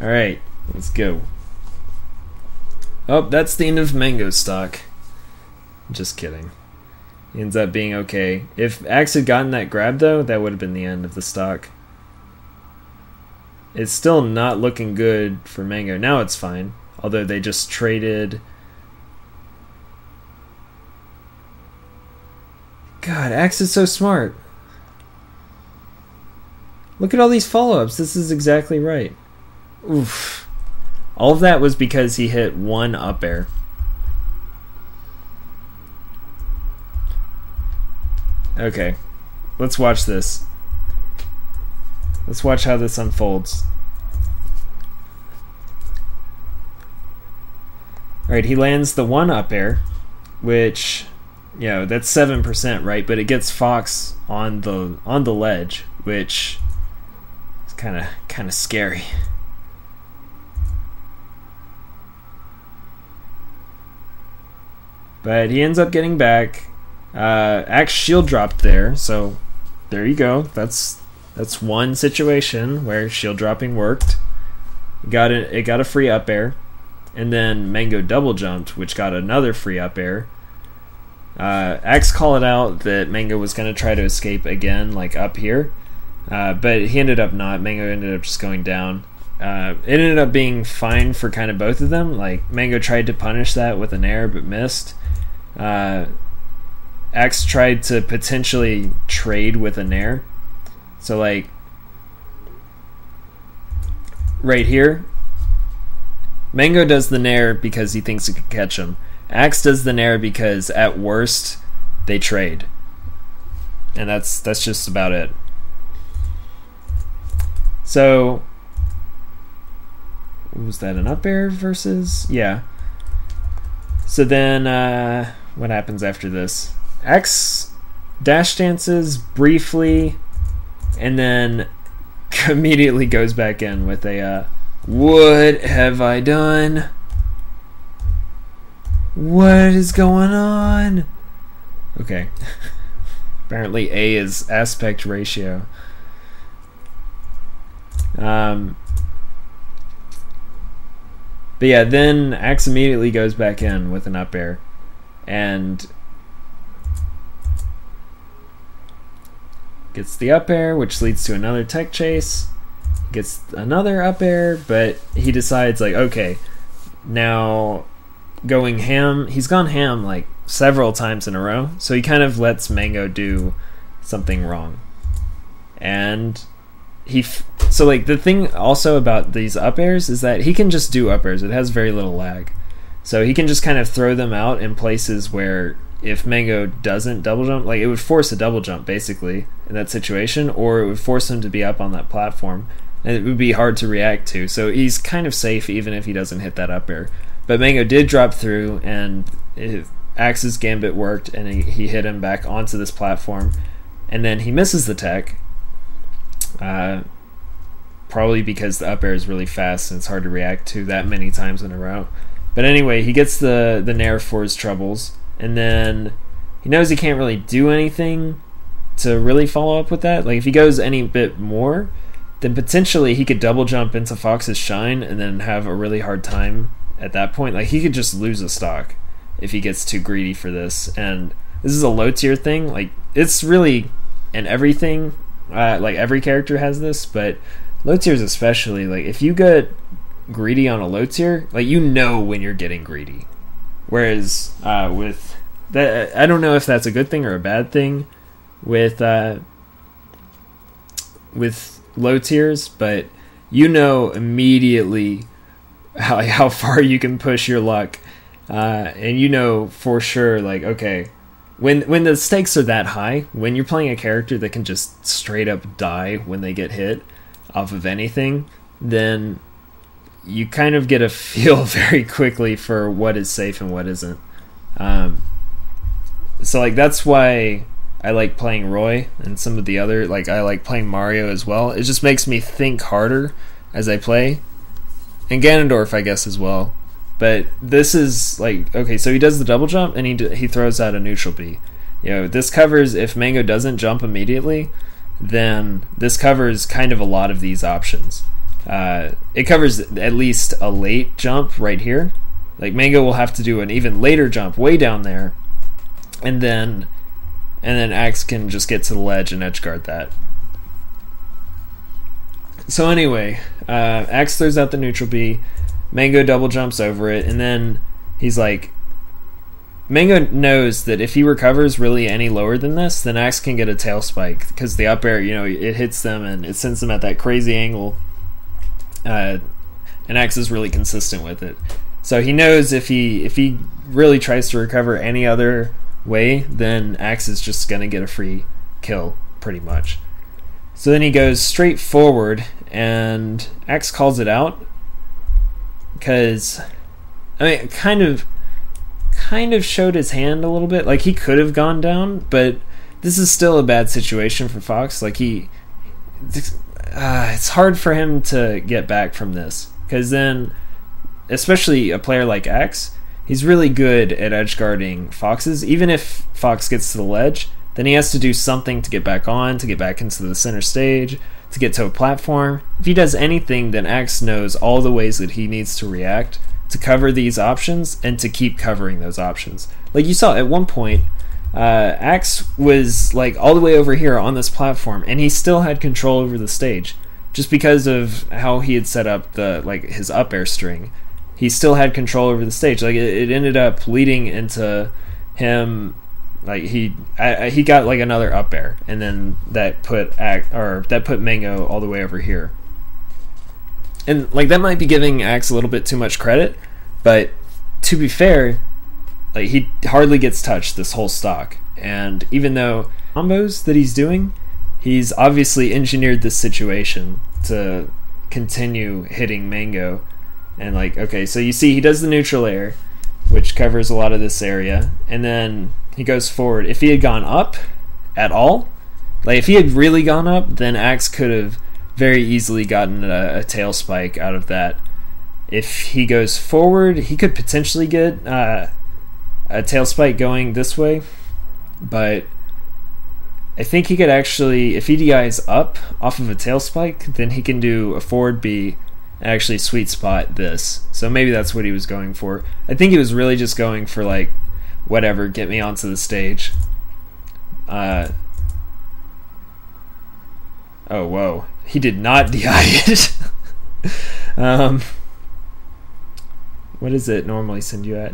Alright, let's go. Oh, that's the end of Mango's stock. Just kidding. He ends up being okay. If Axe had gotten that grab though, that would have been the end of the stock. It's still not looking good for Mango. Now it's fine. Although they just traded. God, Axe is so smart. Look at all these follow-ups. This is exactly right. Oof. All of that was because he hit one up air. Okay. Let's watch this. Let's watch how this unfolds. Alright, he lands the one up air, which, you know, that's 7%, right? But it gets Fox on the ledge, which is kind of scary. But he ends up getting back. Axe shield dropped there, so there you go. That's one situation where shield dropping worked. It got a free up air, and then Mango double jumped, which got another free up air. Axe called it out that Mango was going to try to escape again, like up here, but he ended up not. Mango ended up just going down. It ended up being fine for kind of both of them. Like Mango tried to punish that with an air but missed. Axe tried to potentially trade with a nair. So like right here, Mango does the nair because he thinks it could catch him. Axe does the nair because at worst they trade. And that's just about it. So was that an up air versus? Yeah. So then what happens after this? Axe dash dances briefly and then immediately goes back in with a what have I done? What is going on? Okay. Apparently A is aspect ratio. But yeah, then Axe immediately goes back in with an up air and gets the up air, which leads to another tech chase. Gets another up air, but he decides like, okay, now going ham. He's gone ham like several times in a row, so he kind of lets Mango do something wrong. And so like the thing also about these up airs is that he can just do up airs. It has very little lag, so he can just kind of throw them out in places where if Mango doesn't double jump, like it would force a double jump basically in that situation, or it would force him to be up on that platform, and it would be hard to react to. So he's kind of safe even if he doesn't hit that up air. But Mango did drop through, and Axe's gambit worked, and he hit him back onto this platform, and then he misses the tech. Probably because the up air is really fast and it's hard to react to that many times in a row. But anyway, he gets the nair for his troubles, and then he knows he can't really do anything to really follow up with that. Like if he goes any bit more, then potentially he could double jump into Fox's shine and then have a really hard time at that point. Like he could just lose a stock if he gets too greedy for this. And this is a low tier thing. Like it's really in everything. Like every character has this, but low tiers especially. Like if you get greedy on a low tier, like you know when you're getting greedy. Whereas with that, I don't know if that's a good thing or a bad thing with low tiers, but you know immediately how far you can push your luck, and you know for sure, like okay, when the stakes are that high, when you're playing a character that can just straight up die when they get hit off of anything, then you kind of get a feel very quickly for what is safe and what isn't. So like that's why I like playing Roy and some of the other, like I like playing Mario as well. It just makes me think harder as I play, and Ganondorf I guess as well. But this is like, okay, so he does the double jump and he throws out a neutral B. You know, this covers if Mango doesn't jump immediately, then this covers kind of a lot of these options. it covers at least a late jump right here. Like Mango will have to do an even later jump way down there, and then Axe can just get to the ledge and edge guard that. So anyway, Axe throws out the neutral B, Mango double jumps over it, and then he's like, Mango knows that if he recovers really any lower than this, then Axe can get a tail spike, because the up air, it hits them and it sends them at that crazy angle, and Axe is really consistent with it. So he knows if he really tries to recover any other way, then Axe is just going to get a free kill, pretty much. So then he goes straight forward, and Axe calls it out, because, it kind of showed his hand a little bit. Like, he could have gone down, but this is still a bad situation for Fox. Like, it's hard for him to get back from this, because then, especially a player like Axe, he's really good at edge guarding Foxes. Even if Fox gets to the ledge, then he has to do something to get back on, to get back into the center stage, to get to a platform. If he does anything, then Axe knows all the ways that he needs to react to cover these options and to keep covering those options. Like you saw at one point, Axe was like all the way over here on this platform, and he still had control over the stage, just because of how he had set up his up air string. He still had control over the stage. Like it ended up leading into him. Like he got like another up air, and then that put Mango all the way over here. And like that might be giving Axe a little bit too much credit, but to be fair, like he hardly gets touched this whole stock. And even though combos that he's doing, he's obviously engineered this situation to continue hitting Mango. And like, okay, so you see he does the neutral air, which covers a lot of this area, and then he goes forward. If he had gone up at all, like if he had really gone up, then Axe could have very easily gotten a tail spike out of that. If he goes forward, he could potentially get a tail spike going this way, but I think he could actually, if he DIs up off of a tail spike, then he can do a forward B and actually sweet spot this. So maybe that's what he was going for. I think he was really just going for like, whatever, get me onto the stage. Oh, whoa. He did not DI it. What does it normally send you at?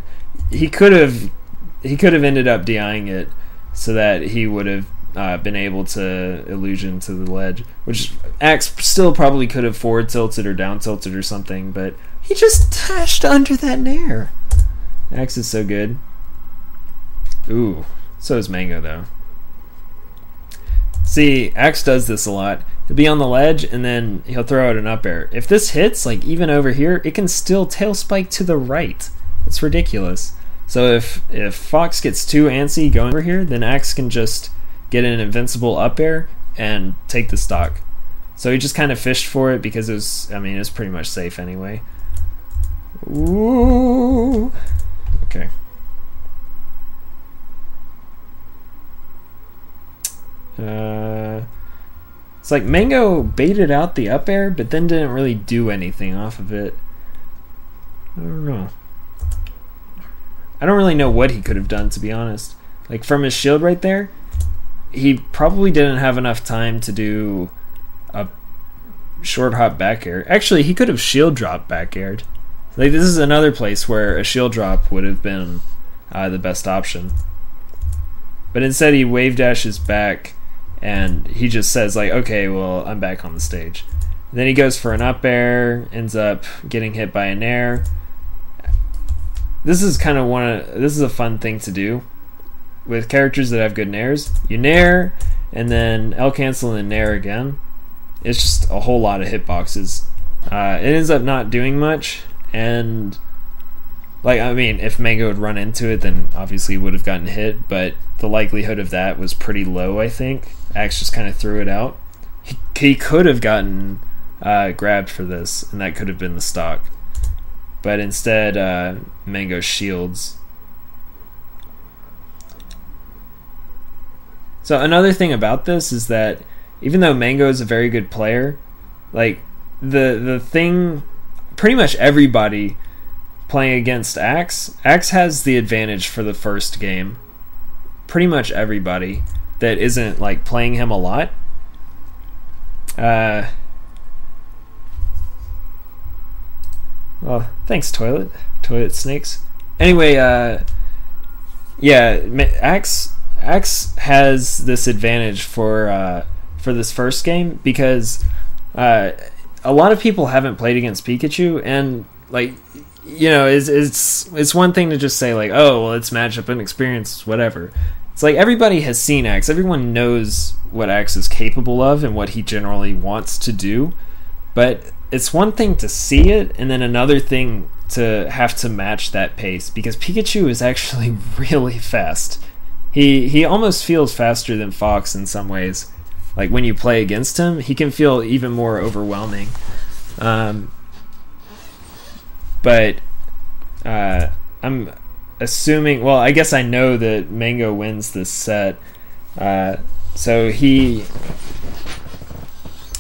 He could have ended up DIing it so that he would have been able to illusion to the ledge, which Axe still probably could have forward tilted or down tilted or something, but he just dashed under that nair. Axe is so good. Ooh, so is Mango though. See, Axe does this a lot. He'll be on the ledge and then he'll throw out an up air. If this hits, like even over here, it can still tail spike to the right. It's ridiculous. So if Fox gets too antsy going over here, then Axe can just get an invincible up air and take the stock. So he just kind of fished for it because it was pretty much safe anyway. Ooh. Okay. It's like Mango baited out the up air, but then didn't really do anything off of it. I don't know. I don't really know what he could have done, to be honest. Like from his shield right there, he probably didn't have enough time to do a short hop back air. Actually, he could have shield drop back aired. Like this is another place where a shield drop would have been the best option. But instead he wave dashes back and he just says like, okay, well, I'm back on the stage. Then he goes for an up air, ends up getting hit by a nair. This is kind of this is a fun thing to do with characters that have good nairs. You nair and then L cancel and then nair again. It's just a whole lot of hitboxes. It ends up not doing much, and like, I mean, if Mango had run into it, then obviously he would have gotten hit, but the likelihood of that was pretty low, I think. Axe just kind of threw it out. He could have gotten grabbed for this, and that could have been the stock. But instead, Mango shields. So another thing about this is that even though Mango is a very good player, like, the thing, pretty much everybody playing against Axe has the advantage for the first game. Pretty much everybody that isn't like playing him a lot. Well, thanks, toilet snakes. Anyway, yeah, Axe has this advantage for this first game because a lot of people haven't played against Pikachu, and like, you know, it's one thing to just say like, oh, well, it's matchup and experience, whatever. It's like everybody has seen Axe. Everyone knows what Axe is capable of and what he generally wants to do. But it's one thing to see it, and then another thing to have to match that pace, because Pikachu is actually really fast. He almost feels faster than Fox in some ways. Like when you play against him, he can feel even more overwhelming. But I'm assuming, well, I guess I know that Mango wins this set. So he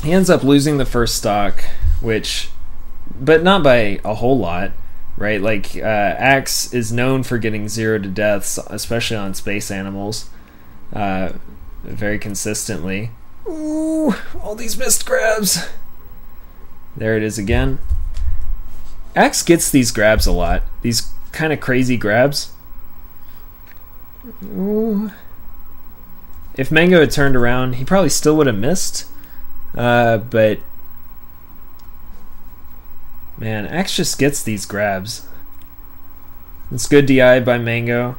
ends up losing the first stock, but not by a whole lot, right? Like, Axe is known for getting 0 to deaths, especially on space animals, very consistently. Ooh, all these missed grabs. There it is again. Axe gets these grabs a lot. These kind of crazy grabs. Ooh. If Mango had turned around, he probably still would have missed. But man, Axe just gets these grabs. It's good DI by Mango.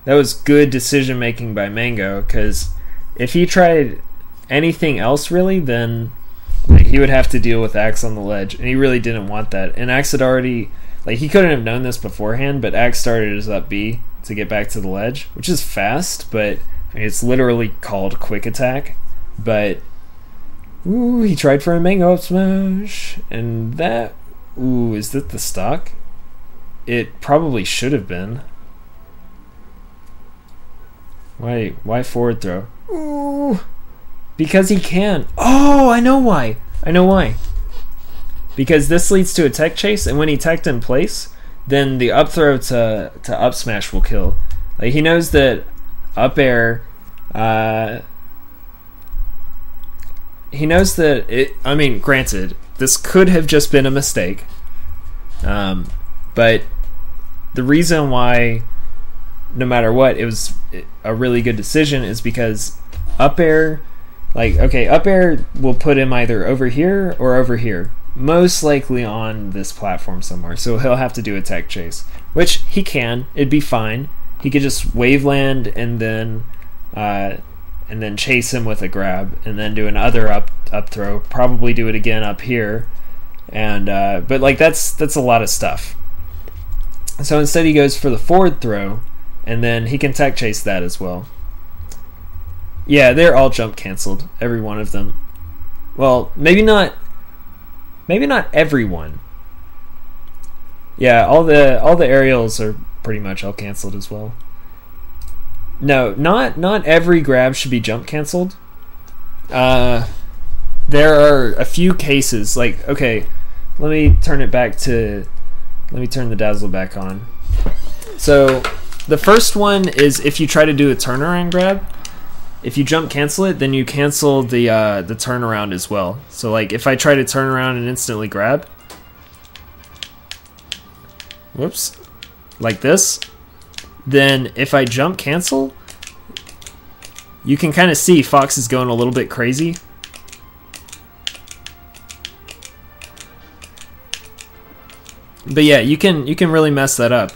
That was good decision making by Mango, because if he tried anything else really, then like, he would have to deal with Axe on the ledge, and he really didn't want that. And Axe had already, like, he couldn't have known this beforehand, but Axe started his up B to get back to the ledge, which is fast, but I mean, it's literally called quick attack. But ooh, he tried for a Mango up smash, and that, ooh, is that the stock? It probably should have been. Why forward throw? Ooh, because he can. Oh, I know why. Because this leads to a tech chase, and when he teched in place, then the up throw to up smash will kill. Like, he knows that up air, he knows that it, I mean, granted, this could have just been a mistake, but the reason why, no matter what, it was a really good decision is because up air, like, okay, up air will put him either over here or over here, most likely on this platform somewhere, so he'll have to do a tech chase, which he can. It'd be fine. He could just wave land and then chase him with a grab, and then do another up throw, probably do it again up here, and but like that's a lot of stuff. So instead he goes for the forward throw, and then he can tech chase that as well. Yeah, they're all jump canceled, every one of them. Well, maybe not everyone. Yeah, all the aerials are pretty much all canceled as well. No, not every grab should be jump canceled. There are a few cases, like, okay, let me turn the dazzle back on. So the first one is if you try to do a turnaround grab. If you jump cancel it, then you cancel the turnaround as well. So like if I try to turn around and instantly grab, whoops, like this, then if I jump cancel, you can kind of see Fox is going a little bit crazy. But yeah, you can really mess that up.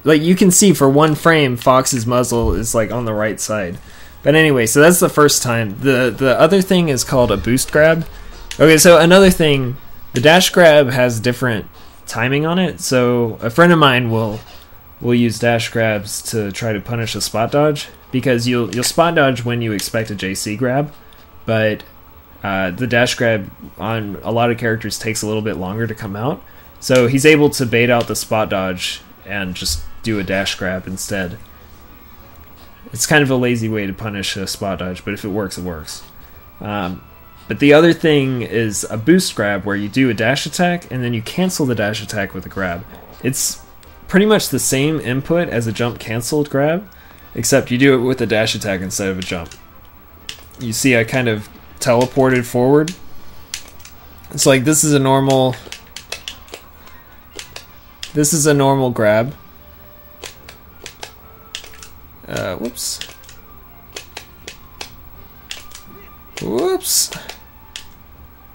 Like, you can see for one frame, Fox's muzzle is like on the right side. But anyway, so that's the first time. The other thing is called a boost grab. Okay, so another thing, the dash grab has different timing on it. So a friend of mine will use dash grabs to try to punish a spot dodge, because you'll spot dodge when you expect a JC grab, but the dash grab on a lot of characters takes a little bit longer to come out. So he's able to bait out the spot dodge and just do a dash grab instead. It's kind of a lazy way to punish a spot dodge, but if it works, it works. But the other thing is a boost grab where you do a dash attack and then you cancel the dash attack with a grab. It's pretty much the same input as a jump canceled grab, except you do it with a dash attack instead of a jump. You see I kind of teleported forward. It's like this is a normal grab. Whoops. Whoops.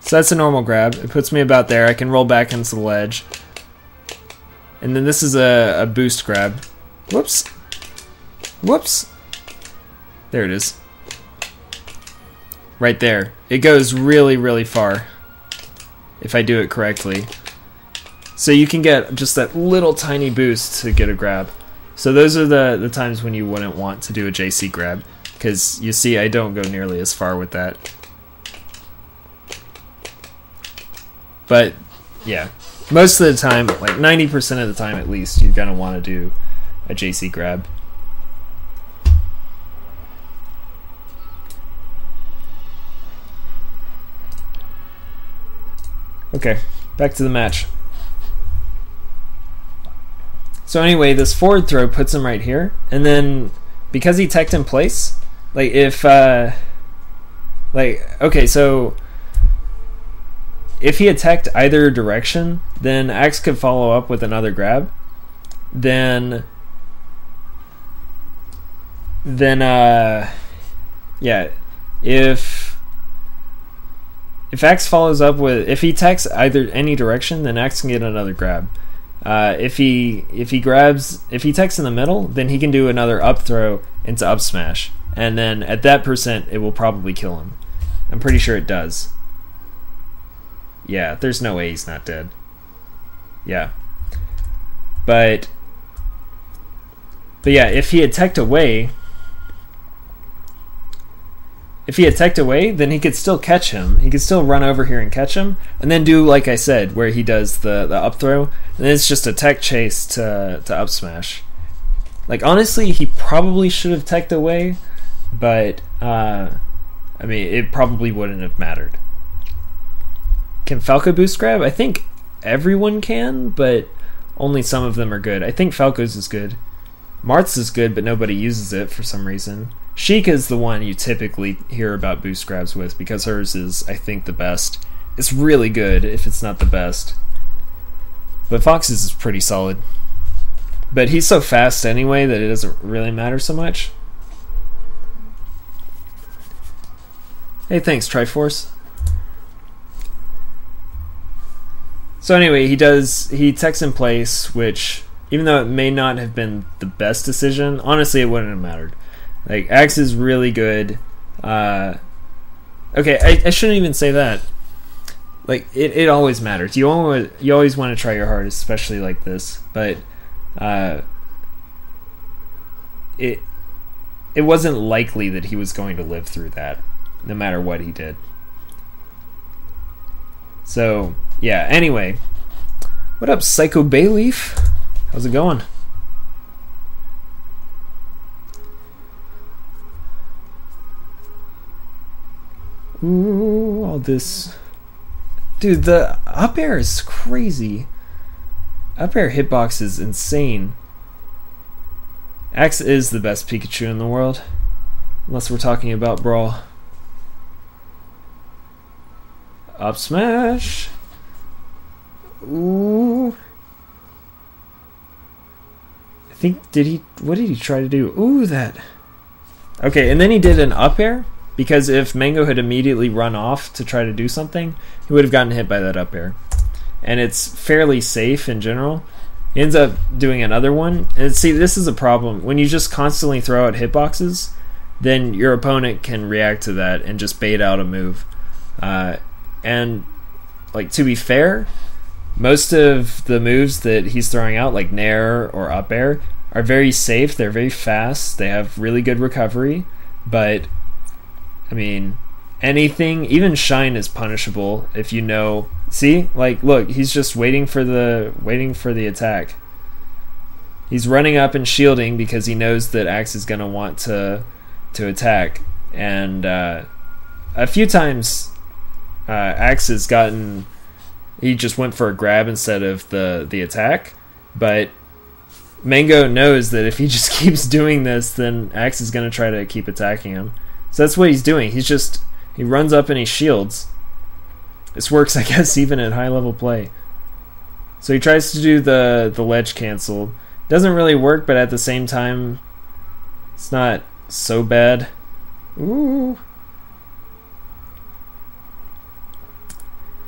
So that's a normal grab. It puts me about there. I can roll back into the ledge. And then this is a boost grab. Whoops. Whoops. There it is. Right there. It goes really, really far if I do it correctly. So you can get just that little tiny boost to get a grab. So those are the times when you wouldn't want to do a JC grab, because you see I don't go nearly as far with that. But yeah, most of the time, like 90% of the time at least, you're going to want to do a JC grab. Okay, back to the match. So anyway, this forward throw puts him right here, and then because he teched in place, like if okay, so if he attacked either direction, then Axe could follow up with another grab. Then yeah, if Axe follows up with, if he techs any direction, then Axe can get another grab. If he techs in the middle, then he can do another up throw into up smash, and then at that percent it will probably kill him. I'm pretty sure it does. Yeah, there's no way he's not dead. Yeah, but yeah, if he had teched away, then he could still catch him. He could still run over here and catch him, and then do like I said, where he does the up throw, and then it's just a tech chase to up smash. Like honestly, he probably should have teched away, but I mean, it probably wouldn't have mattered. Can Falco boost grab? I think everyone can, but only some of them are good. I think Falco's is good. Marth's is good, but nobody uses it for some reason. Sheik is the one you typically hear about boost grabs with, because hers is, I think, the best. It's really good if it's not the best. But Fox's is pretty solid. But he's so fast anyway that it doesn't really matter so much. Hey, thanks, Triforce. So anyway, he techs in place, which, even though it may not have been the best decision, honestly it wouldn't have mattered. Like, Axe is really good. Okay, I shouldn't even say that. Like, it always matters. You always want to try your hardest, especially like this. But it wasn't likely that he was going to live through that, no matter what he did. So yeah. Anyway, what up, Psycho Bayleaf? How's it going? Ooh, all this. Dude, the up air is crazy. Up air hitbox is insane. Axe is the best Pikachu in the world. Unless we're talking about Brawl. Up smash. Ooh. I think, what did he try to do? Ooh, that. Okay, and then he did an up air. Because if Mango had immediately run off to try to do something, he would have gotten hit by that up air. And it's fairly safe in general. He ends up doing another one. And see, this is a problem. When you just constantly throw out hitboxes, then your opponent can react to that and just bait out a move. And, like, to be fair, most of the moves that he's throwing out, like Nair or up air, are very safe. They're very fast. They have really good recovery. But I mean, anything, even Shine is punishable if you know. See, like, look, he's just waiting for the attack. he's running up and shielding because he knows that Axe is going to want to attack. And a few times Axe has gotten... He just went for a grab instead of the attack. But Mango knows that if he just keeps doing this, then Axe is going to try to keep attacking him. So that's what he's doing. He runs up and he shields. This works, I guess, even at high level play. So he tries to do the ledge cancel. Doesn't really work, but at the same time, it's not so bad. Ooh.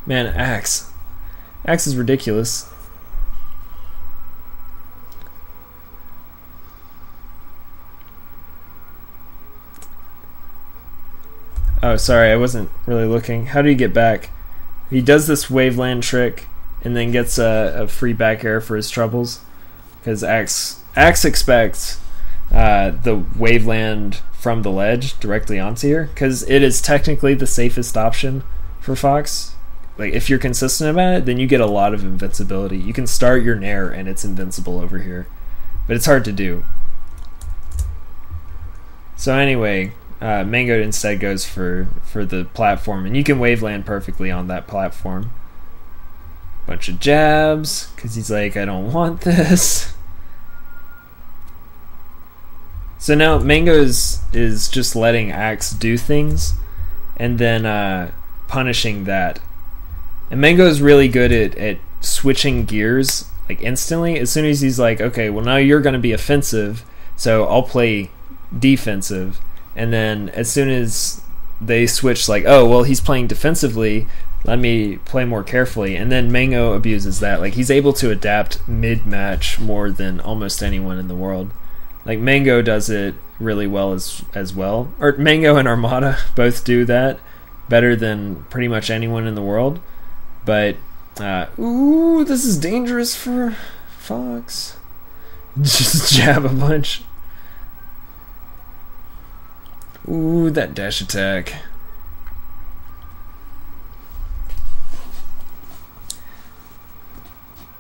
Man, Axe. Axe is ridiculous. Oh, sorry, I wasn't really looking. How do you get back? He does this waveland trick and then gets a free back air for his troubles. Because Axe expects the waveland from the ledge directly onto here. Because it is technically the safest option for Fox. Like, if you're consistent about it, then you get a lot of invincibility. You can start your Nair and it's invincible over here. But it's hard to do. So anyway... Mango instead goes for the platform, and you can waveland perfectly on that platform. Bunch of jabs, because he's like, I don't want this. So now Mango is just letting Axe do things, and then punishing that. And Mango is really good at switching gears, like instantly. As soon as he's like, okay, well now you're going to be offensive, so I'll play defensive. And then as soon as they switch, like, oh, well, he's playing defensively, let me play more carefully. And then Mango abuses that. Like, he's able to adapt mid-match more than almost anyone in the world. Like, Mango does it really well as well. Or Mango and Armada both do that better than pretty much anyone in the world. But, ooh, this is dangerous for Fox. Just jab a bunch. Ooh, that dash attack.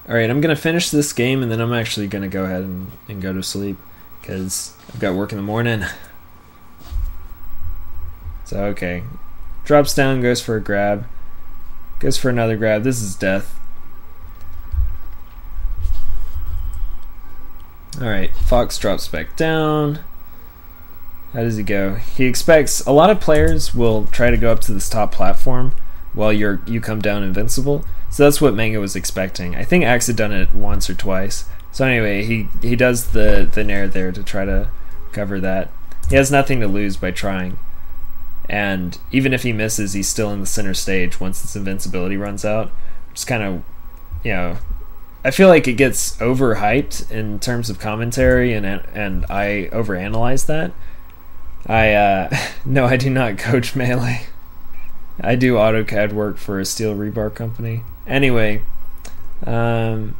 Alright, I'm going to finish this game and then I'm actually going to go ahead and go to sleep because I've got work in the morning. So, okay. Drops down, goes for a grab. Goes for another grab. This is death. Alright, Fox drops back down. How does he go? He expects... A lot of players will try to go up to this top platform while you come down invincible. So that's what Mango was expecting. I think Axe had done it once or twice. So anyway, he does the Nair there to try to cover that. He has nothing to lose by trying. And even if he misses, he's still in the center stage once this invincibility runs out. Just kind of, you know... I feel like it gets overhyped in terms of commentary, and I overanalyze that. No, I do not coach Melee. I do AutoCAD work for a steel rebar company. Anyway, yeah,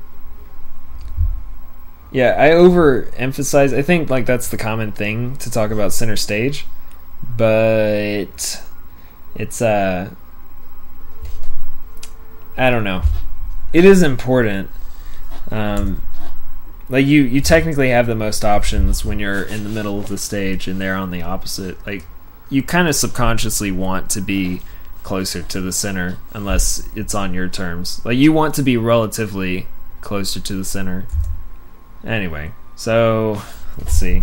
I overemphasize. I think like that's the common thing to talk about center stage, but it's I don't know. It is important. Like you technically have the most options when you're in the middle of the stage and they're on the opposite. Like you kind of subconsciously want to be closer to the center unless it's on your terms. Like you want to be relatively closer to the center. Anyway, so let's see.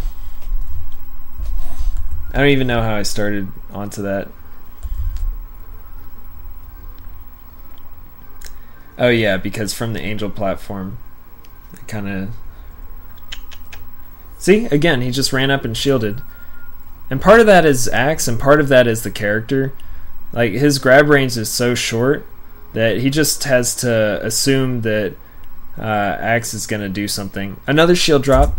I don't even know how I started onto that. Oh yeah, because from the Angel platform, it kind of... See, again, he just ran up and shielded. And part of that is Axe, and part of that is the character. Like, his grab range is so short that he just has to assume that Axe is going to do something. Another shield drop.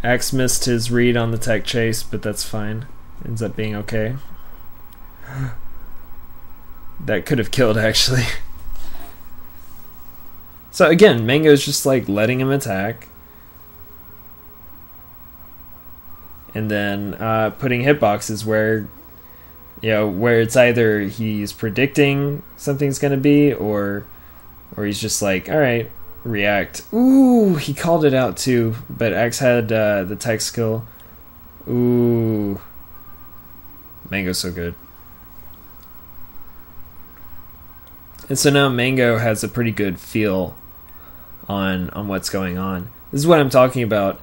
Axe missed his read on the tech chase, but that's fine. Ends up being okay. That could have killed, actually. So again, Mango's just like letting him attack. And then putting hitboxes where where it's either he's predicting something's going to be, or he's just like, all right, react. Ooh, he called it out too, but Axe had the tech skill. Ooh, Mango's so good. And so now Mango has a pretty good feel on what's going on. This is what I'm talking about.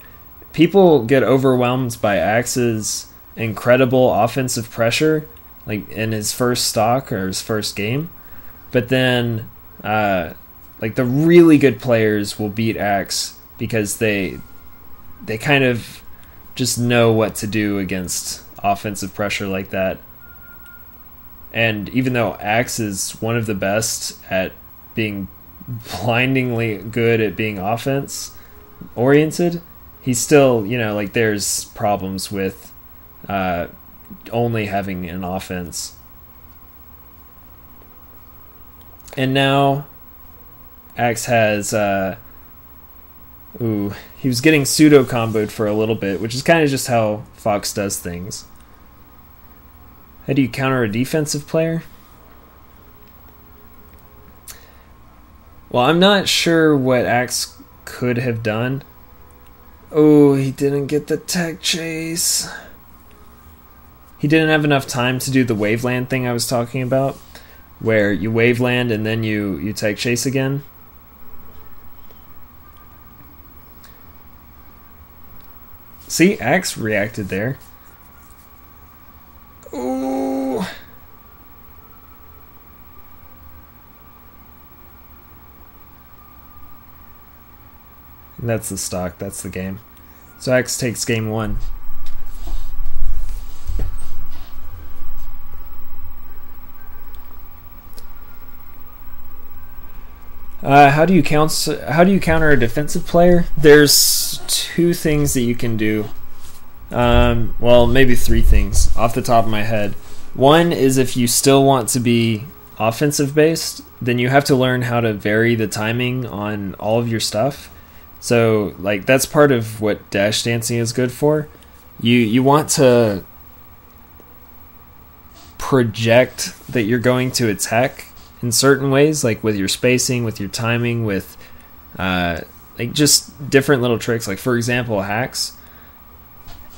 People get overwhelmed by Axe's incredible offensive pressure, like in his first stock or his first game. But then, like the really good players will beat Axe because they kind of just know what to do against offensive pressure like that. And even though Axe is one of the best at being blindingly good at being offense oriented, he's still, like there's problems with only having an offense. And now Axe has he was getting pseudo comboed for a little bit, which is kind of just how Fox does things. How do you counter a defensive player? Well, I'm not sure what Axe could have done. Oh, he didn't get the tech chase. He didn't have enough time to do the waveland thing I was talking about, where you waveland and then you tech chase again. See, Axe reacted there. Ooh. And that's the stock, that's the game. So Axe takes game 1. How do you counter a defensive player? There's 2 things that you can do. Well, maybe 3 things off the top of my head. One is if you still want to be offensive based, then you have to learn how to vary the timing on all of your stuff. So, like, that's part of what dash dancing is good for. You want to project that you're going to attack in certain ways, like with your spacing, with your timing, with like just different little tricks. Like, for example, Hacks,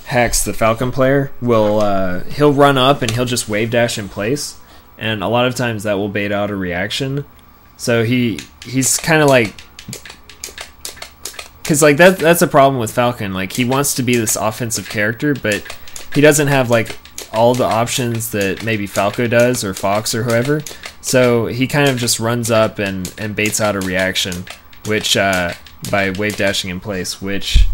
the Falcon player, will he'll run up and he'll just wave dash in place, and a lot of times that will bait out a reaction. So he's kind of like, because like that's a problem with Falcon. Like, he wants to be this offensive character, but he doesn't have like all the options that maybe Falco does, or Fox, or whoever. So he kind of just runs up and baits out a reaction, which by wave dashing in place, which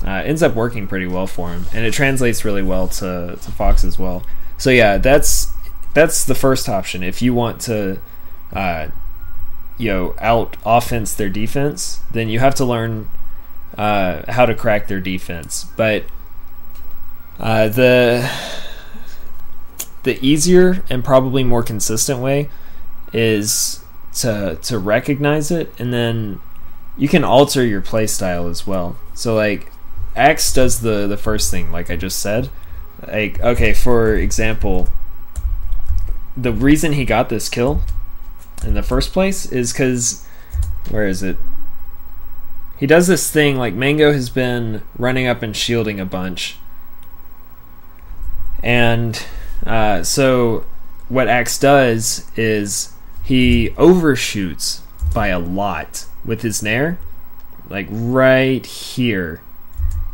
ends up working pretty well for him, and it translates really well to Fox as well. So yeah, that's the first option. If you want to out offense their defense, then you have to learn how to crack their defense. But the easier and probably more consistent way is to recognize it, and then you can alter your playstyle as well. So like, Axe does the first thing, like I just said. Like, okay, for example, the reason he got this kill in the first place is because, where is it? He does this thing, like Mango has been running up and shielding a bunch. And so what Axe does is he overshoots by a lot with his Nair. Like right here.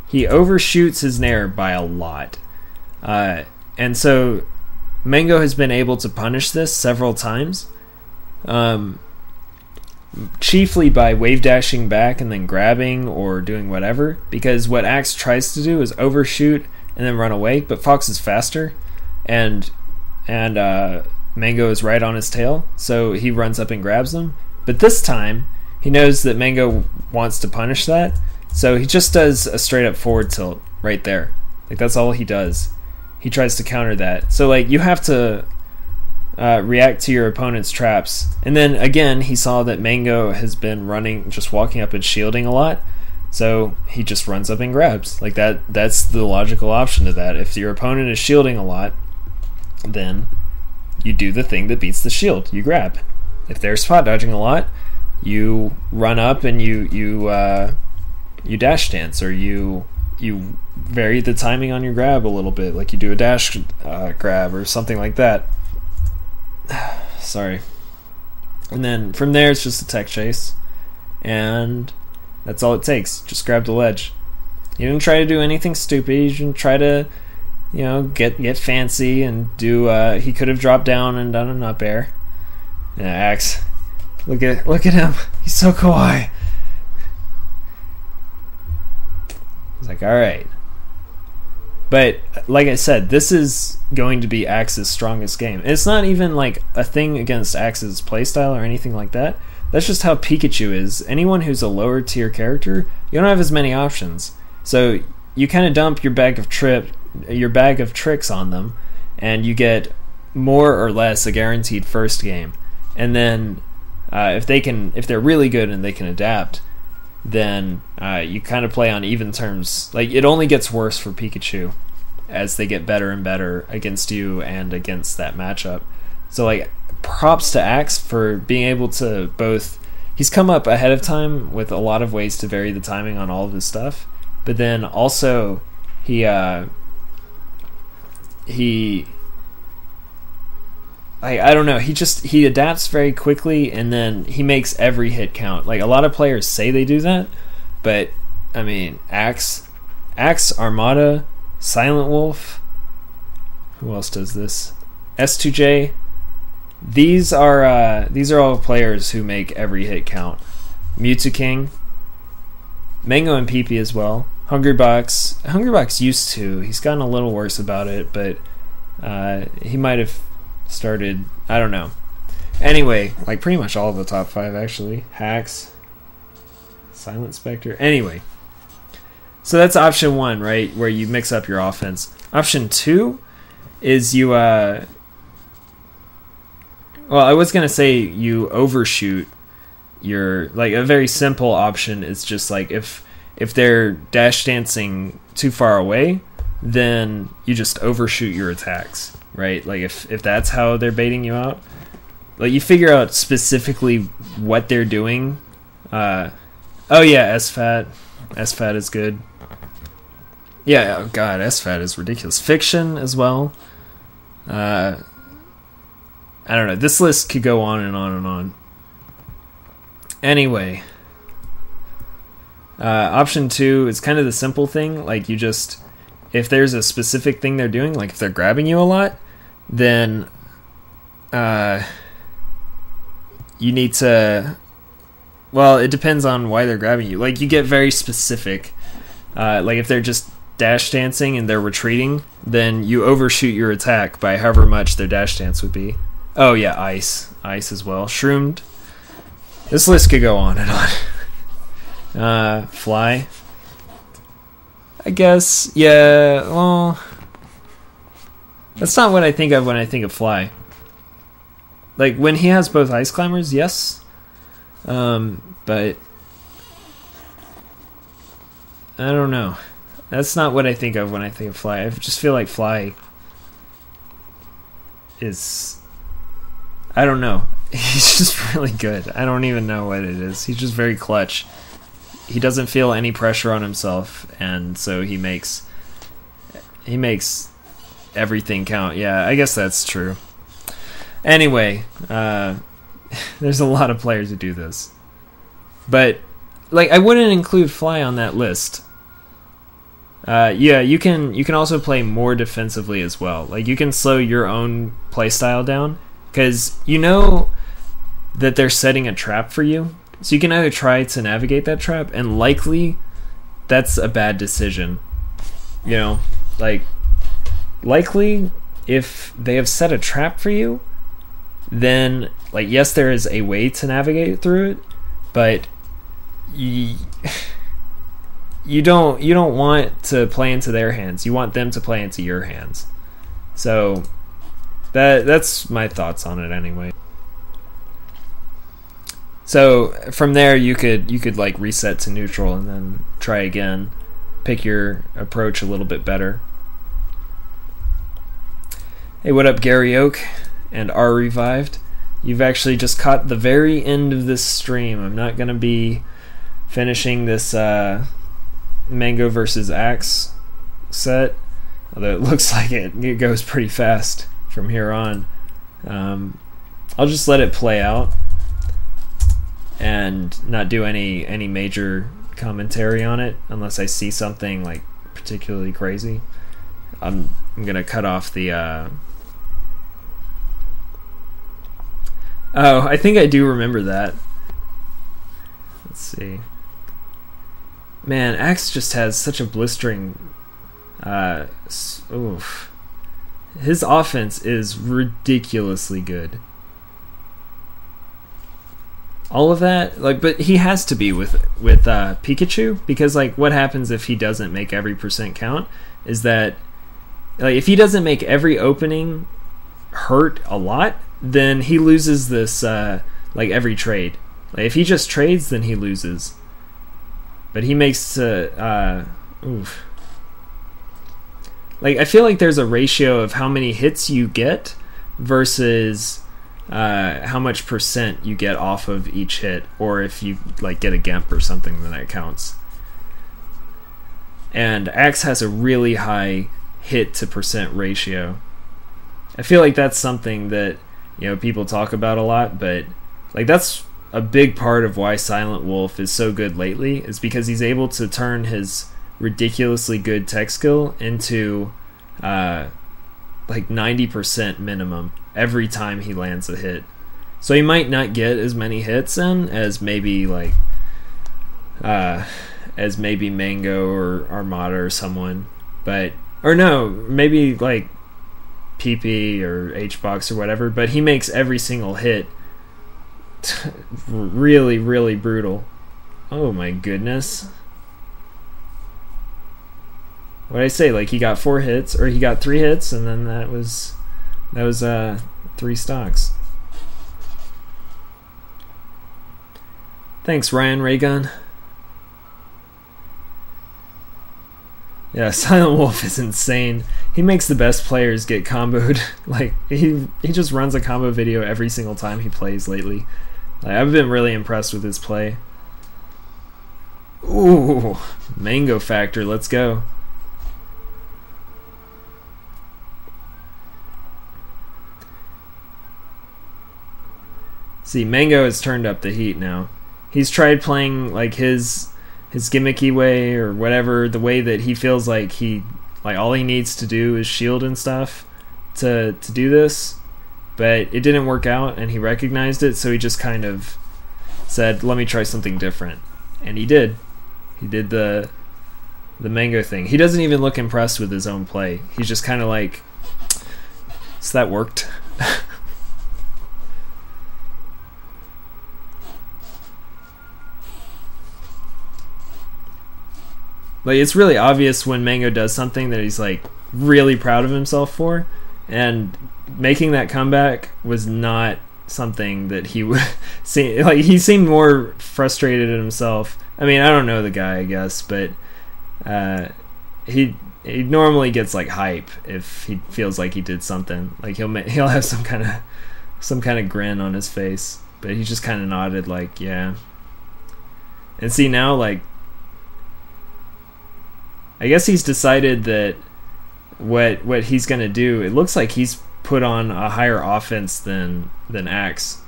He overshoots his Nair by a lot. And so Mango has been able to punish this several times. Chiefly by wave dashing back and then grabbing or doing whatever. Because what Axe tries to do is overshoot and then run away, but Fox is faster, and Mango is right on his tail, so he runs up and grabs him. But this time, he knows that Mango wants to punish that, so he just does a straight up forward tilt right there. Like, that's all he does. He tries to counter that. So like, you have to react to your opponent's traps. And then again, he saw that Mango has been running, just walking up and shielding a lot. So he just runs up and grabs. Like that's the logical option to that. If your opponent is shielding a lot, then you do the thing that beats the shield. You grab. If they're spot dodging a lot, you run up and you dash dance, or you vary the timing on your grab a little bit, like you do a dash grab or something like that. Sorry. And then from there, it's just a tech chase, and that's all it takes. Just grab the ledge. You didn't try to do anything stupid. You didn't try to, get fancy and do. He could have dropped down and done an up air. Yeah, Axe. Look at him. He's so kawaii. He's like, all right. But like I said, this is going to be Axe's strongest game. It's not even like a thing against Axe's playstyle or anything like that. That's just how Pikachu is. Anyone who's a lower tier character, you don't have as many options. So you kind of dump your bag of tricks on them, and you get more or less a guaranteed first game. And then if they're really good and they can adapt, then you kind of play on even terms. Like, it only gets worse for Pikachu as they get better and better against you and against that matchup. So, like, props to Axe for being able to both. He's come up ahead of time with a lot of ways to vary the timing on all of his stuff, but then also he I don't know, he adapts very quickly, and then he makes every hit count. Like, a lot of players say they do that, but I mean, Axe, Armada, Silent Wolf, who else does this? S2J. These are all players who make every hit count. Mewtwo King, Mango and Pee-Pee as well. Hungrybox used to. He's gotten a little worse about it, but he might have started, I don't know. Anyway, like pretty much all of the top 5 actually. Hacks, Silent Spectre. Anyway, so that's option 1, right, where you mix up your offense. Option 2 is you well, I was gonna say you overshoot your, like, a very simple option is just like if they're dash dancing too far away, then you just overshoot your attacks, right? Like, if that's how they're baiting you out, like, you figure out specifically what they're doing. Oh yeah, SFAT is good. Yeah, oh god, SFAT is ridiculous. Fiction as well. I don't know, this list could go on and on and on. Anyway, option 2 is kind of the simple thing. Like, you just, if there's a specific thing they're doing, like if they're grabbing you a lot, then you need to, well, it depends on why they're grabbing you. Like, you get very specific. Like, if they're just dash dancing and they're retreating, then you overshoot your attack by however much their dash dance would be. Oh yeah, ice as well. Shroomed. This list could go on and on. Fly, I guess. Yeah, well, that's not what I think of when I think of Fly. Like, when he has both Ice Climbers, yes. But I don't know. That's not what I think of when I think of Fly. I just feel like Fly is, I don't know. He's just really good. I don't even know what it is. He's just very clutch. He doesn't feel any pressure on himself, and so he makes everything count. Yeah, I guess that's true. Anyway, there's a lot of players who do this. But, like, I wouldn't include Fly on that list. Yeah, you can also play more defensively as well. Like, you can slow your own playstyle down, because you know that they're setting a trap for you. So you can either try to navigate that trap, and likely that's a bad decision. You know, like, likely if they have set a trap for you, then, like, yes, there is a way to navigate through it, but you don't want to play into their hands. You want them to play into your hands. So that's my thoughts on it anyway. So from there you could like reset to neutral and then try again, pick your approach a little bit better. Hey, what up, Gary Oak and R Revived? You've actually just caught the very end of this stream. I'm not going to be finishing this Mango versus Axe set, although it looks like it goes pretty fast from here on. I'll just let it play out and not do any major commentary on it unless I see something like particularly crazy. I'm gonna cut off the oh, I think I do remember that. Let's see. Man, Axe just has such a blistering oof. His offense is ridiculously good. All of that, like, but he has to be with Pikachu, because like what happens if he doesn't make every percent count is that, like, if he doesn't make every opening hurt a lot, then he loses this like every trade. Like if he just trades, then he loses. But he makes oof. Like I feel like there's a ratio of how many hits you get versus how much percent you get off of each hit, or if you like get a Gemp or something, then that counts. And Axe has a really high hit to percent ratio. I feel like that's something that, you know, people talk about a lot, but like that's a big part of why Silent Wolf is so good lately, is because he's able to turn his ridiculously good tech skill into like 90% minimum every time he lands a hit. So he might not get as many hits in as maybe like Mango or Armada or someone, but or no, maybe like PP or HBox or whatever, but he makes every single hit really, really brutal. Oh my goodness. What did I say? Like he got 4 hits, or he got 3 hits, and then that was 3 stocks. Thanks, Ryan Raygun. Yeah, Silent Wolf is insane. He makes the best players get comboed. Like he just runs a combo video every single time he plays lately. Like, I've been really impressed with his play. Ooh, Mango Factor, let's go. See, Mango has turned up the heat now. He's tried playing like his gimmicky way, or whatever, the way that he feels like all he needs to do is shield and stuff to do this, but it didn't work out, and he recognized it, so he just kind of said, let me try something different, and he did. He did the Mango thing. He doesn't even look impressed with his own play. He's just kind of like, so that worked. Like, it's really obvious when Mango does something that he's like really proud of himself for, and making that comeback was not something that he would see. Like, he seemed more frustrated at himself. I mean, I don't know the guy, I guess, but he normally gets like hype if he feels like he did something. Like he'll have some kind of grin on his face, but he just kind of nodded like, yeah. And see, now, like, I guess he's decided that what he's gonna do, it looks like he's put on a higher offense than Axe.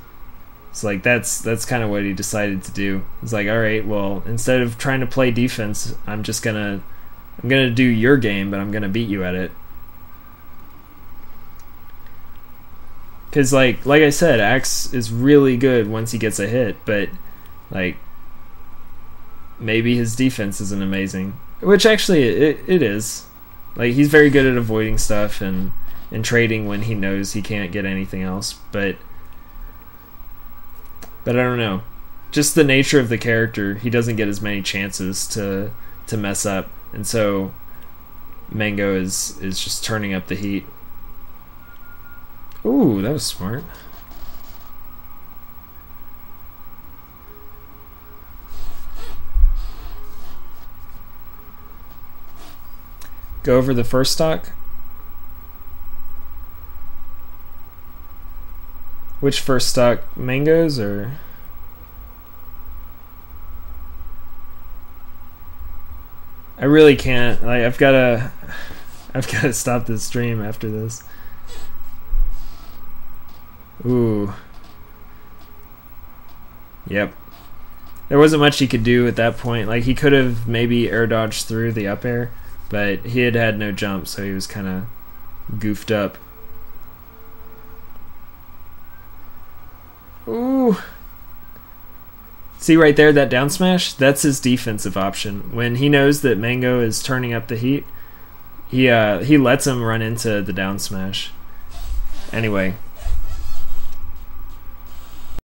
It's like that's kind of what he decided to do. He's like, all right, well, instead of trying to play defense, I'm gonna do your game, but I'm gonna beat you at it. Because like I said, Axe is really good once he gets a hit, but like maybe his defense isn't amazing. Which actually it is. Like, he's very good at avoiding stuff and trading when he knows he can't get anything else, but I don't know. Just the nature of the character, he doesn't get as many chances to mess up, and so Mango is just turning up the heat. Ooh, that was smart. Go over the first stock. Which first stock? Mangoes or? I really can't. Like, I've gotta stop this stream after this. Ooh. Yep. There wasn't much he could do at that point. Like, he could have maybe air dodged through the up air, but he had no jump, so he was kind of goofed up. Ooh. See right there, that down smash? That's his defensive option. When he knows that Mango is turning up the heat, he lets him run into the down smash. Anyway,